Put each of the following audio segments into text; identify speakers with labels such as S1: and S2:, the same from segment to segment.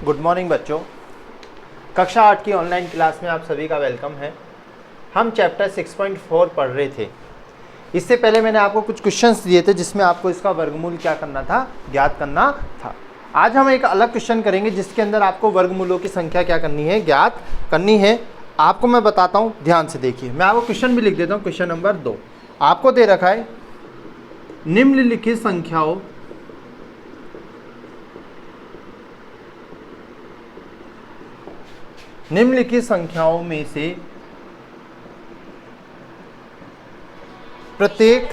S1: Good morning बच्चों। कक्षा 8 की ऑनलाइन क्लास में आप सभी का वेलकम है। हम चैप्टर 6.4 पढ़ रहे थे। इससे पहले मैंने आपको कुछ क्वेश्चंस दिए थे जिसमें आपको इसका वर्गमूल क्या करना था, ज्ञात करना था। आज हम एक अलग क्वेश्चन करेंगे जिसके अंदर आपको वर्गमूलों की संख्या क्या करनी है, ज्ञात करनी है। आपको मैं बताता हूँ, ध्यान से देखिए। मैं आपको क्वेश्चन भी लिख देता हूँ। क्वेश्चन नंबर 2 आपको दे रखा है, निम्नलिखित संख्याओं में से प्रत्येक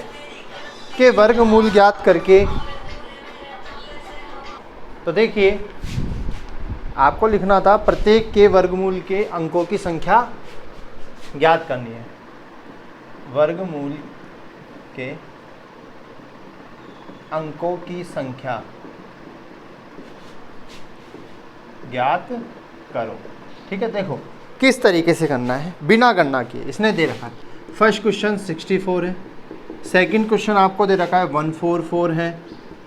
S1: के वर्गमूल ज्ञात करके, तो देखिए आपको लिखना था प्रत्येक के वर्गमूल के अंकों की संख्या ज्ञात करनी है। वर्गमूल के अंकों की संख्या ज्ञात करो। ठीक है, देखो किस तरीके से करना है बिना गणना किए। इसने दे रखा है फर्स्ट क्वेश्चन 64 है, सेकंड क्वेश्चन आपको दे रखा है 144 है,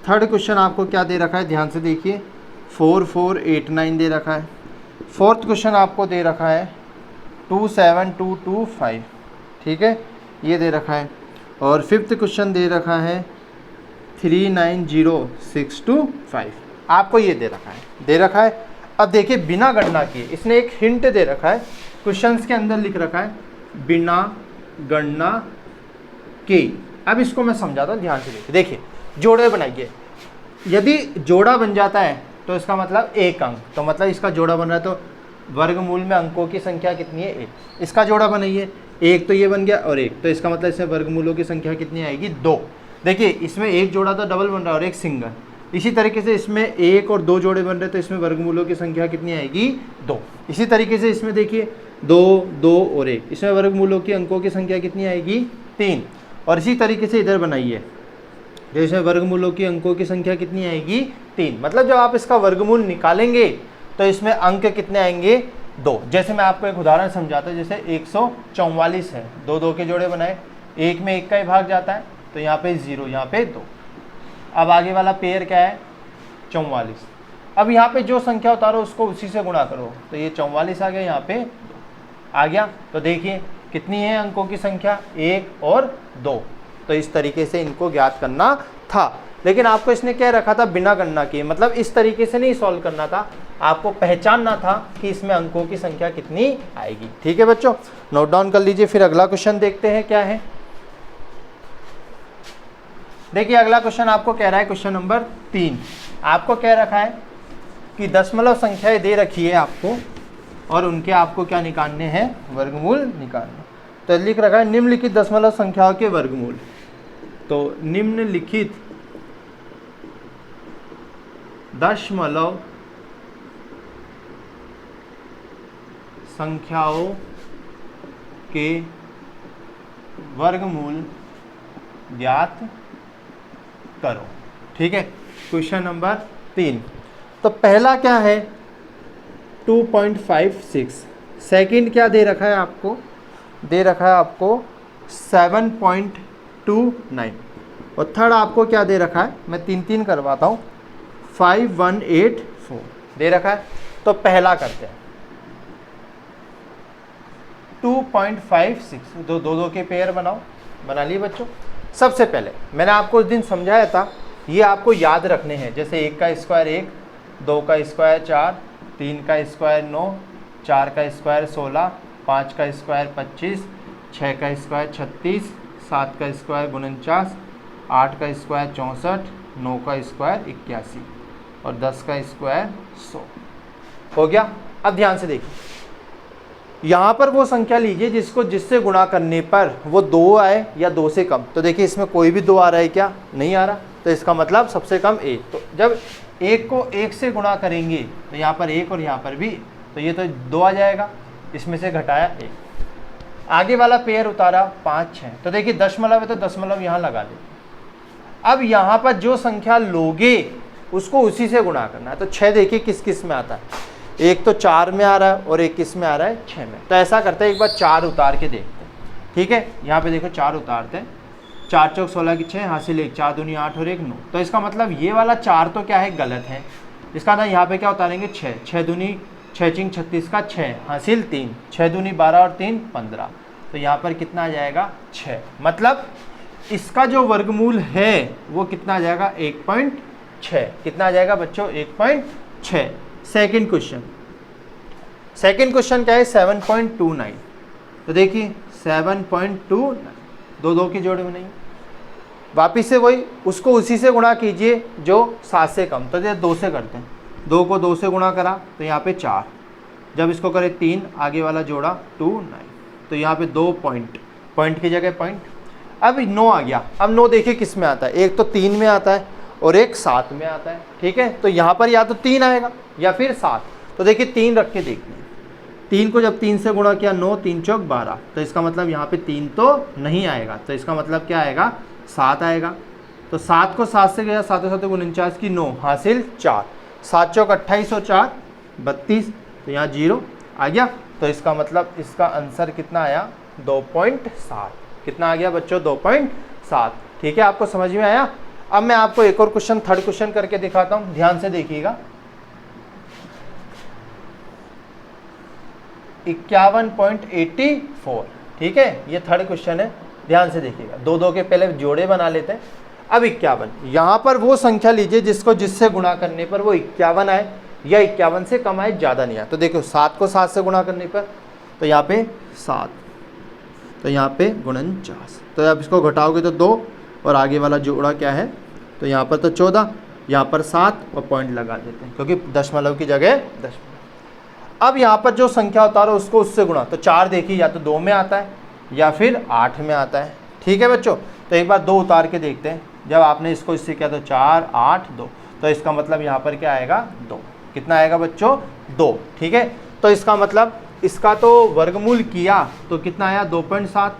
S1: थर्ड क्वेश्चन आपको क्या दे रखा है, ध्यान से देखिए 4489 दे रखा है, फोर्थ क्वेश्चन आपको दे रखा है 27225। ठीक है, ये दे रखा है। और फिफ्थ क्वेश्चन दे रखा है 390625। आपको ये दे रखा है। अब देखिए बिना गणना किए, इसने एक हिंट दे रखा है क्वेश्चंस के अंदर, लिख रखा है बिना गणना के। अब इसको मैं समझाता हूँ, ध्यान से देखिए। जोड़े बनाइए, यदि जोड़ा बन जाता है तो इसका मतलब एक अंक, तो मतलब इसका जोड़ा बन रहा है तो वर्गमूल में अंकों की संख्या कितनी है, एक। इसका जोड़ा बनाइए, एक तो ये बन गया और एक, तो इसका मतलब इसमें वर्गमूलों की संख्या कितनी आएगी, 2। देखिए इसमें एक जोड़ा तो डबल बन रहा है और एक सिंगल। इसी तरीके से इसमें एक और दो जोड़े बन रहे हैं तो इसमें वर्गमूलों की संख्या कितनी आएगी, 2। इसी तरीके से इसमें देखिए 2, 2 और 1, इसमें वर्गमूलों की अंकों की संख्या कितनी आएगी, 3। और इसी तरीके से इधर बनाइए, जो इसमें वर्गमूलों की अंकों की संख्या कितनी आएगी, 3। मतलब जब आप इसका वर्गमूल निकालेंगे तो इसमें अंक कितने आएंगे, 2। जैसे मैं आपको एक उदाहरण समझाता हूँ। जैसे 144 है, 2 2 के जोड़े बनाए, एक में एक का ही भाग जाता है तो यहाँ पे 0, यहाँ पे 2। अब आगे वाला पेयर क्या है, 44। अब यहाँ पे जो संख्या उतारो उसको उसी से गुणा करो, तो ये 44 आ गया, यहाँ पे आ गया। तो देखिए कितनी है अंकों की संख्या, 1 और 2। तो इस तरीके से इनको ज्ञात करना था। लेकिन आपको इसने क्या रखा था, बिना गणना किए। मतलब इस तरीके से नहीं सॉल्व करना था, आपको पहचानना था कि इसमें अंकों की संख्या कितनी आएगी। ठीक है बच्चों, नोट डाउन कर लीजिए। फिर अगला क्वेश्चन देखते हैं क्या है। देखिए अगला क्वेश्चन आपको कह रहा है, क्वेश्चन नंबर 3 आपको कह रखा है कि दशमलव संख्याएं दे रखी है आपको और उनके आपको क्या निकालने हैं, वर्गमूल निकालने। तो लिख रखा है निम्नलिखित दशमलव संख्याओं के वर्गमूल। तो निम्नलिखित दशमलव संख्याओं के वर्गमूल ज्ञात करो। ठीक है, क्वेश्चन नंबर 3। तो पहला क्या है, 2.56। सेकंड क्या दे रखा है आपको, दे रखा है आपको 7.29। और थर्ड आपको क्या दे रखा है, मैं 3 करवाता हूँ, 5184 दे रखा है। तो पहला करते हैं 2.56, दो दो के पेयर बनाओ, बना लिए बच्चों। सबसे पहले मैंने आपको उस दिन समझाया था, ये आपको याद रखने हैं। जैसे 1 का स्क्वायर 1, 2 का स्क्वायर 4, 3 का स्क्वायर 9, 4 का स्क्वायर 16, 5 का स्क्वायर 25, 6 का स्क्वायर 36, 7 का स्क्वायर 49, 8 का स्क्वायर 64, 9 का स्क्वायर 81 और 10 का स्क्वायर 100 हो गया। अब ध्यान से देखिए, यहाँ पर वो संख्या लीजिए जिससे गुणा करने पर वो 2 आए या 2 से कम। तो देखिए इसमें कोई भी 2 आ रहा है क्या, नहीं आ रहा, तो इसका मतलब सबसे कम 1। तो जब 1 को 1 से गुणा करेंगे तो यहाँ पर 1 और यहाँ पर भी, तो ये तो 2 आ जाएगा, इसमें से घटाया 1। आगे वाला पेयर उतारा 5 6, तो देखिए दशमलव है तो दशमलव यहाँ लगा दे। अब यहाँ पर जो संख्या लोगे उसको उसी से गुणा करना है। तो 6 देखिए किस किस में आता है, एक तो 4 में आ रहा है और एक किस में आ रहा है, 6 में। तो ऐसा करते हैं, एक बार 4 उतार के देखते हैं। ठीक है, यहाँ पे देखो 4 उतारते हैं, 4 चौक 16 की 6, हासिल 1, 4 दूनी 8 और 1 9। तो इसका मतलब ये वाला 4 तो क्या है, गलत है। इसका ना यहाँ पे क्या उतारेंगे 6, 6 दूनी 6 चिंग 36 का 6 हासिल 3, 6 दूनी 12 और 3 15, तो यहाँ पर कितना आ जाएगा 6। मतलब इसका जो वर्गमूल है वो कितना आ जाएगा 1.6। कितना आ जाएगा बच्चों 1.6। सेकंड क्वेश्चन क्या है 7.29। तो देखिए 7.29, दो दो की जोड़ में नहीं, वापिस से वही उसको उसी से गुणा कीजिए जो 7 से कम। तो ये 2 से करते हैं, 2 को 2 से गुणा करा तो यहाँ पे 4, जब इसको करें 3 आगे वाला जोड़ा 2 9, तो यहाँ पे 2 पॉइंट की जगह पॉइंट। अब 9 आ गया। अब 9 देखिए किस में आता है, एक तो 3 में आता है और एक 7 में आता है। ठीक है, तो यहाँ पर या तो 3 आएगा या फिर 7। तो देखिए 3 रख के देखते हैं, 3 को जब 3 से गुणा किया 9 3 चौक 12, तो इसका मतलब यहाँ पे 3 तो नहीं आएगा, तो इसका मतलब क्या आएगा 7 आएगा। तो 7 को 7 से गया 7 7 49 की 9 हासिल 4, 7 चौक 28 और 4 32, तो यहाँ 0 आ गया। तो इसका मतलब इसका आंसर कितना आया 2.7। कितना आ गया बच्चों 2.7। ठीक है, आपको समझ में आया। अब मैं आपको एक और क्वेश्चन, थर्ड क्वेश्चन करके दिखाता हूँ, ध्यान से देखिएगा। 51.84। ठीक है, ये थर्ड क्वेश्चन है, ध्यान से देखिएगा। 2 2 के पहले जोड़े बना लेते हैं। अब 51, यहाँ पर वो संख्या लीजिए जिसको जिससे गुणा करने पर वो 51 आए या 51 से कम आए, ज़्यादा नहीं आए। तो देखो 7 को 7 से गुणा करने पर तो यहाँ पे 7, तो यहाँ पे 49, तो अब इसको घटाओगे तो 2 और आगे वाला जोड़ा क्या है, तो यहाँ पर तो 14, यहाँ पर 7 और पॉइंट लगा देते हैं क्योंकि दशमलव की जगह दशमलव। अब यहाँ पर जो संख्या उतारो उसको उससे गुणा, तो 4 देखिए या तो 2 में आता है या फिर 8 में आता है। ठीक है बच्चों, तो एक बार 2 उतार के देखते हैं। जब आपने इसको इससे किया तो 4 8 2, तो इसका मतलब यहाँ पर क्या आएगा 2। कितना आएगा बच्चों 2। ठीक है, तो इसका मतलब इसका तो वर्गमूल किया तो कितना आया 2.7,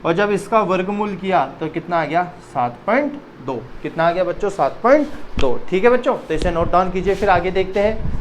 S1: और जब इसका वर्गमूल किया तो कितना आ गया 7.2। कितना आ गया बच्चों 7.2। ठीक है बच्चों, तो इसे नोट डाउन कीजिए, फिर आगे देखते हैं।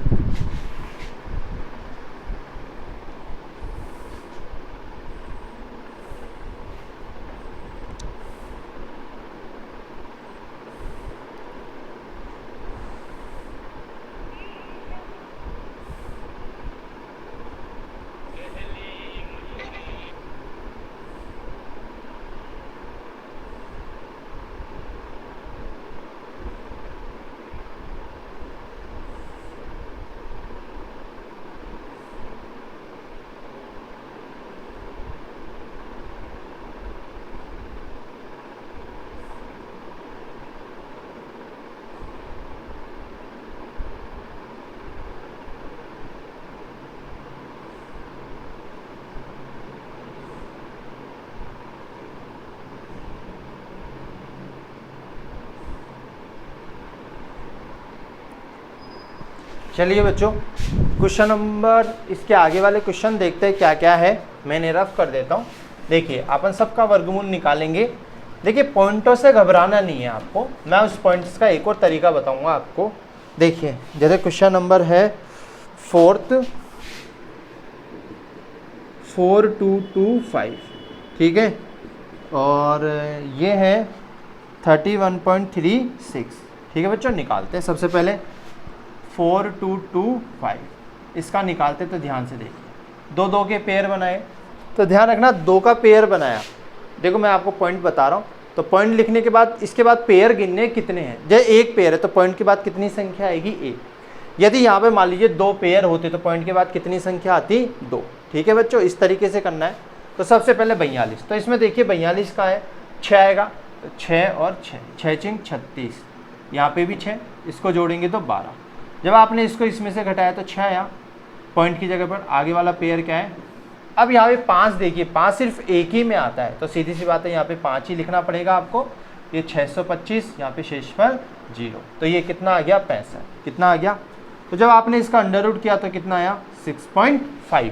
S1: चलिए बच्चों, क्वेश्चन नंबर, इसके आगे वाले क्वेश्चन देखते हैं क्या क्या है। मैंने रफ कर देता हूँ। देखिए अपन सबका वर्गमूल निकालेंगे। देखिए पॉइंटों से घबराना नहीं है आपको, मैं उस पॉइंट्स का एक और तरीका बताऊंगा आपको। देखिए जैसे क्वेश्चन नंबर है 4225, ठीक है, और ये है 31.36। ठीक है बच्चों, निकालते हैं। सबसे पहले 4225 इसका निकालते, तो ध्यान से देखिए। 2 2 के पेयर बनाए, तो ध्यान रखना 2 का पेयर बनाया। देखो मैं आपको पॉइंट बता रहा हूँ, तो पॉइंट लिखने के बाद इसके बाद पेयर गिनने कितने हैं। जैसे 1 पेयर है तो पॉइंट के बाद कितनी संख्या आएगी 1। यदि यहाँ पे मान लीजिए 2 पेयर होते तो पॉइंट के बाद कितनी संख्या आती 2। ठीक है बच्चों, इस तरीके से करना है। तो सबसे पहले 42, तो इसमें देखिए 42 का है 6 आएगा, तो 6 और 6, 6 चिंग 36, यहाँ पे भी 6, इसको जोड़ेंगे तो 12। जब आपने इसको इसमें से घटाया तो 6 आया, पॉइंट की जगह पर आगे वाला पेयर क्या है। अब यहाँ पे 5 देखिए, 5 सिर्फ एक ही में आता है, तो सीधी सी बात है यहाँ पे 5 ही लिखना पड़ेगा आपको। ये 625, यहाँ पे शेषफल 0, तो ये कितना आ गया 65। कितना आ गया, तो जब आपने इसका अंडर रूट किया तो कितना आया 6.5।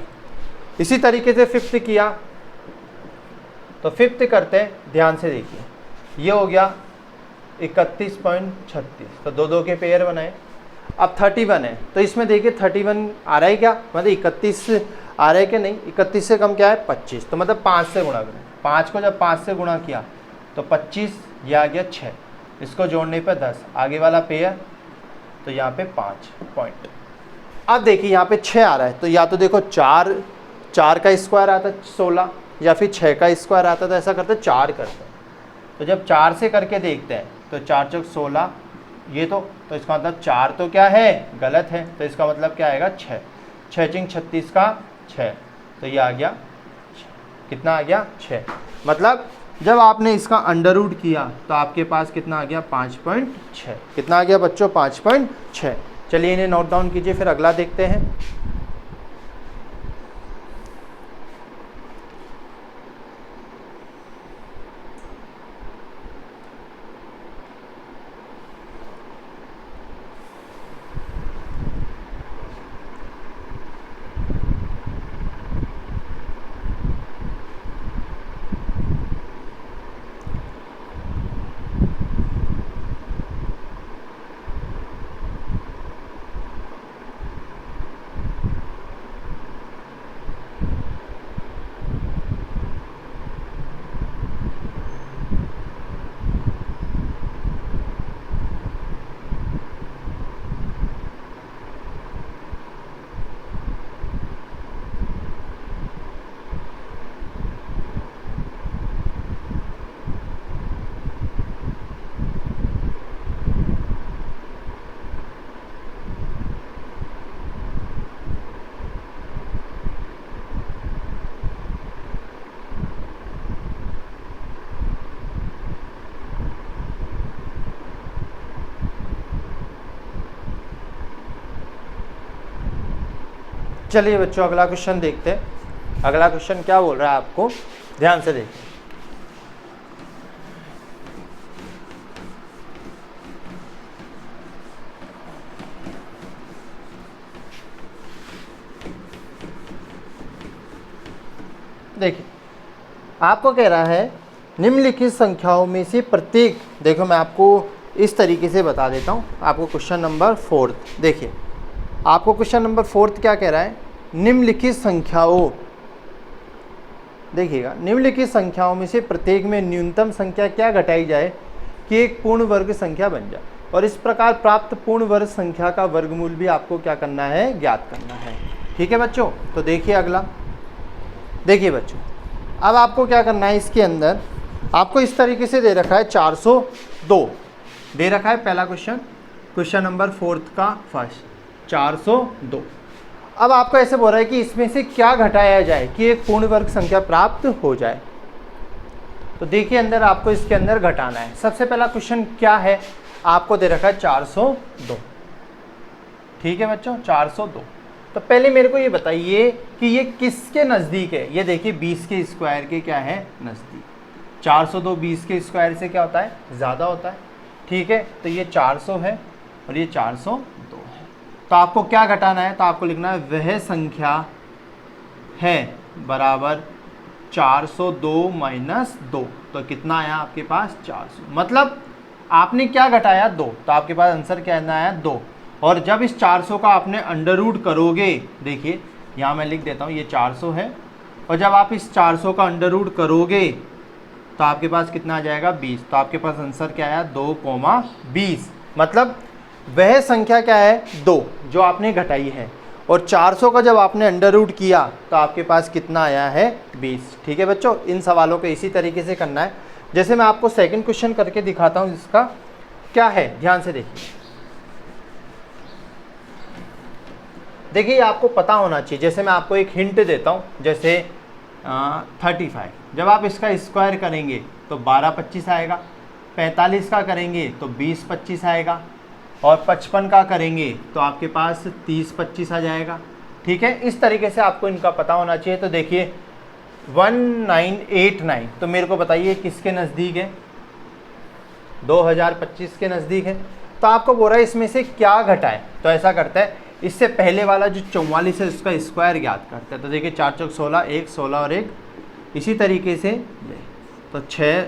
S1: इसी तरीके से फिफ्थ किया, तो फिफ्थ करते हैं, ध्यान से देखिए। ये हो गया 31.36, तो 2 2 के पेयर बनाए। अब 31 है, तो इसमें देखिए 31 आ रहा है क्या, मतलब 31 आ रहा है कि नहीं। 31 से कम क्या है 25, तो मतलब 5 से गुणा करें। 5 को जब 5 से गुणा किया तो 25, ये आ गया 6, इसको जोड़ने पर 10, आगे वाला पेयर तो यहाँ पे 5 पॉइंट। अब देखिए यहाँ पे 6 आ रहा है, तो या तो देखो 4 का स्क्वायर आता है 16, या फिर 6 का स्क्वायर आता है, तो ऐसा करते हैं 4 करते हैं। तो जब 4 से करके देखते हैं तो 4 चौक 16, ये तो इसका मतलब 4 तो क्या है, गलत है, तो इसका मतलब क्या आएगा 6, 6 चिंग 36 का 6, तो ये आ गया 6। कितना आ गया 6। मतलब जब आपने इसका अंडर रूट किया तो आपके पास कितना आ गया 5.6। कितना आ गया बच्चों 5.6। चलिए इन्हें नोट डाउन कीजिए, फिर अगला देखते हैं। चलिए बच्चों अगला क्वेश्चन देखते हैं। अगला क्वेश्चन क्या बोल रहा है आपको, ध्यान से देखिए। देखिए आपको कह रहा है निम्नलिखित संख्याओं में से प्रत्येक, देखो मैं आपको इस तरीके से बता देता हूँ। आपको क्वेश्चन नंबर 4 देखिए, आपको क्वेश्चन नंबर 4 क्या कह रहा है, निम्नलिखित संख्याओं, देखिएगा, निम्नलिखित संख्याओं में से प्रत्येक में न्यूनतम संख्या क्या घटाई जाए कि एक पूर्ण वर्ग संख्या बन जाए, और इस प्रकार प्राप्त पूर्ण वर्ग संख्या का वर्गमूल भी आपको क्या करना है, ज्ञात करना है। ठीक है बच्चों, तो देखिए अगला, देखिए बच्चों अब आपको क्या करना है, इसके अंदर आपको इस तरीके से दे रखा है 402 दे रखा है। पहला क्वेश्चन, क्वेश्चन नंबर 4 का फर्स्ट 402। अब आपको ऐसे बोल रहा है कि इसमें से क्या घटाया जाए कि एक पूर्ण वर्ग संख्या प्राप्त हो जाए। तो देखिए अंदर आपको इसके अंदर घटाना है। सबसे पहला क्वेश्चन क्या है, आपको दे रखा है 402। ठीक है बच्चों 402। तो पहले मेरे को ये बताइए कि ये किसके नज़दीक है। ये देखिए 20 के स्क्वायर के क्या है, नज़दीक। 402 20 के स्क्वायर से क्या होता है, ज़्यादा होता है। ठीक है, तो ये 400 है और ये 402 है। तो आपको क्या घटाना है, तो आपको लिखना है वह संख्या है बराबर 402 माइनस 2। तो कितना आया आपके पास 400। मतलब आपने क्या घटाया 2, तो आपके पास आंसर क्या आया 2। और जब इस 400 का आपने अंडर रूट करोगे, देखिए यहाँ मैं लिख देता हूँ, ये 400 है, और जब आप इस 400 का अंडर रूट करोगे तो आपके पास कितना आ जाएगा 20। तो आपके पास आंसर क्या आया 2,20। मतलब वह संख्या क्या है 2 जो आपने घटाई है, और 400 का जब आपने अंडर रूट किया तो आपके पास कितना आया है 20। ठीक है बच्चों, इन सवालों को इसी तरीके से करना है। जैसे मैं आपको सेकंड क्वेश्चन करके दिखाता हूँ, इसका क्या है, ध्यान से देखिए। देखिए आपको पता होना चाहिए, जैसे मैं आपको एक हिंट देता हूँ, जैसे 35 जब आप इसका स्क्वायर करेंगे तो 12-25 आएगा, 45 का करेंगे तो 20-25 आएगा, और 55 का करेंगे तो आपके पास 30-25 आ जाएगा। ठीक है, इस तरीके से आपको इनका पता होना चाहिए। तो देखिए 1989, तो मेरे को बताइए किसके नज़दीक है, 2025 के नज़दीक है। तो आपको बोल रहा है इसमें से क्या घटाए, तो ऐसा करता है, इससे पहले वाला जो 44 है उसका स्क्वायर ज्ञात करते हैं। तो देखिए 4 चौक 16, 1 16 और 1, इसी तरीके से तो 6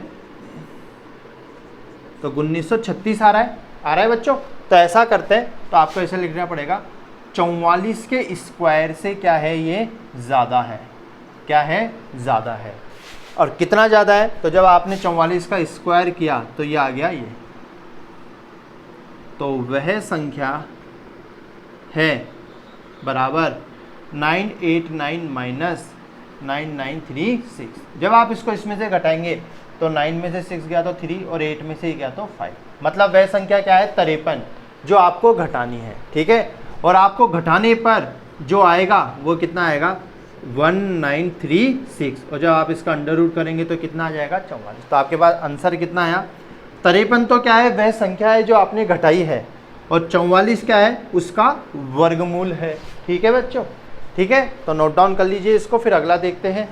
S1: तो 1936 आ रहा है बच्चों। तो ऐसा करते हैं, तो आपको ऐसे लिखना पड़ेगा 44 के स्क्वायर से क्या है, ये ज़्यादा है, क्या है, ज़्यादा है। और कितना ज़्यादा है, तो जब आपने 44 का स्क्वायर किया तो ये आ गया ये तो वह संख्या है बराबर 989 माइनस 9936। जब आप इसको इसमें से घटाएंगे तो 9 में से 6 गया तो 3 और 8 में से गया तो 5। मतलब वह संख्या क्या है 53, जो आपको घटानी है। ठीक है, और आपको घटाने पर जो आएगा वो कितना आएगा 1936, और जब आप इसका अंडर रूट करेंगे तो कितना आ जाएगा 44। तो आपके पास आंसर कितना आया 53। तो क्या है वह संख्या है जो आपने घटाई है, और 44 क्या है उसका वर्गमूल है। ठीक है बच्चों, ठीक है, तो नोट डाउन कर लीजिए इसको, फिर अगला देखते हैं।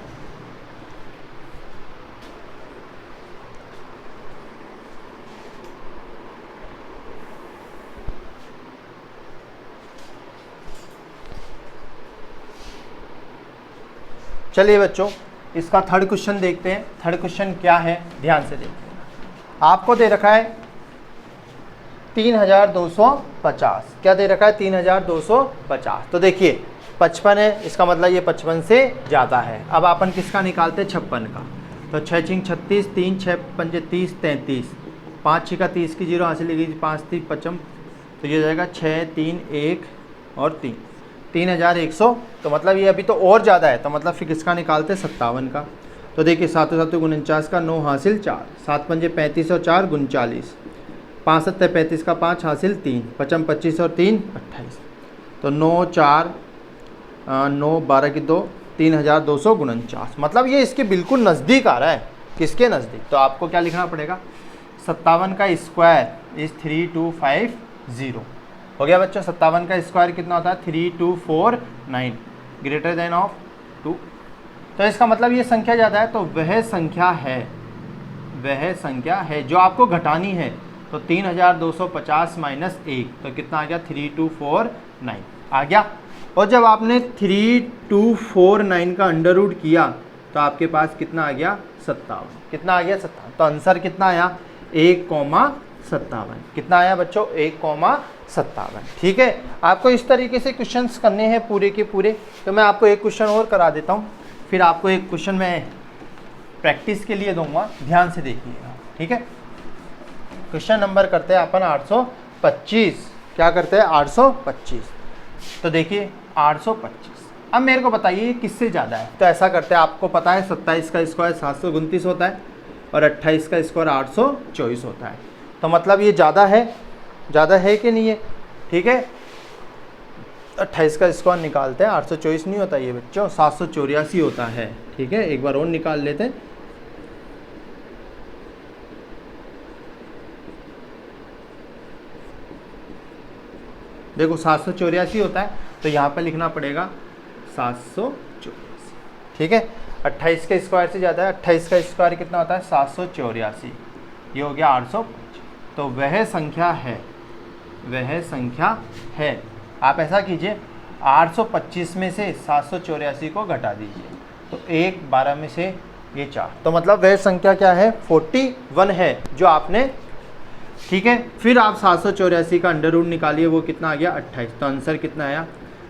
S1: चलिए बच्चों, इसका थर्ड क्वेश्चन देखते हैं। थर्ड क्वेश्चन क्या है, ध्यान से देखते हैं। आपको दे रखा है 3250। क्या दे रखा है 3250। तो देखिए 55 है, इसका मतलब ये 55 से ज़्यादा है। अब अपन किसका निकालते हैं 56 का। तो 6 छिंग 36, 3 6 पंजे 30, 33, 5 6 का 30 की 0 हासिल लगी, 5 3 55, तो ये जाएगा 6 3 1 और 3, 3100। तो मतलब ये अभी तो और ज़्यादा है, तो मतलब फिर किसका निकालते हैं 57 का। तो देखिए 7 7 49 का 9 हासिल 4, 7 पंजे 35 और 4 39, 5 7 35 का 5 हासिल 3, 55 25 और 3 28, तो 9 4 9 12 की 2, 3249। मतलब ये इसके बिल्कुल नज़दीक आ रहा है। किसके नज़दीक, तो आपको क्या लिखना पड़ेगा 57 का स्क्वायर इज़ 3250। हो गया बच्चों, 57 का स्क्वायर कितना होता है 3249 ग्रेटर देन ऑफ 2। तो इसका मतलब ये संख्या ज़्यादा है, तो वह संख्या है जो आपको घटानी है। तो 3250 माइनस 1, तो कितना आ गया 3249 आ गया। और जब आपने 3249 का अंडर रूट किया तो आपके पास कितना आ गया 57। कितना आ गया 57। तो आंसर कितना आया 1,57। कितना आया बच्चों 1,57। ठीक है, आपको इस तरीके से क्वेश्चंस करने हैं पूरे के पूरे। तो मैं आपको एक क्वेश्चन और करा देता हूँ, फिर आपको एक क्वेश्चन मैं प्रैक्टिस के लिए दूंगा, ध्यान से देखिएगा। ठीक है, क्वेश्चन नंबर करते हैं अपन 825। क्या करते हैं 825। तो देखिए 825। अब मेरे को बताइए किससे ज़्यादा है। तो ऐसा करते हैं, आपको पता है 27 का स्क्वायर 729 होता है और 28 का स्क्वायर 824 होता है। तो मतलब ये ज़्यादा है कि नहीं है। ठीक है, 28 का स्क्वायर निकालते हैं, 824 नहीं होता ये बच्चों, 784 होता है। ठीक है, एक बार और निकाल लेते हैं। देखो 784 होता है, तो यहाँ पे लिखना पड़ेगा 784। ठीक है, 28 के स्क्वायर से ज़्यादा है। 28 का स्क्वायर कितना होता है 784, ये हो गया 825। तो वह संख्या है। आप ऐसा कीजिए 825 में से 784 को घटा दीजिए, तो 1 12 में से ये 4, तो मतलब वह संख्या क्या है 41 है जो आपने। ठीक है, फिर आप 784 का अंडर रूट निकालिए, वो कितना आ गया 28। तो आंसर कितना आया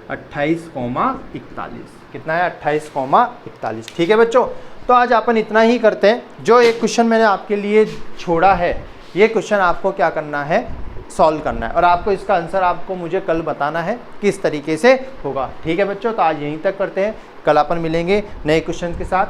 S1: 28,41। कितना है 28,41। ठीक है बच्चों, तो आज अपन इतना ही करते हैं। जो एक क्वेश्चन मैंने आपके लिए छोड़ा है, ये क्वेश्चन आपको क्या करना है सॉल्व करना है, और आपको इसका आंसर आपको मुझे कल बताना है किस तरीके से होगा। ठीक है बच्चों, तो आज यहीं तक करते हैं, कल अपन मिलेंगे नए क्वेश्चन के साथ।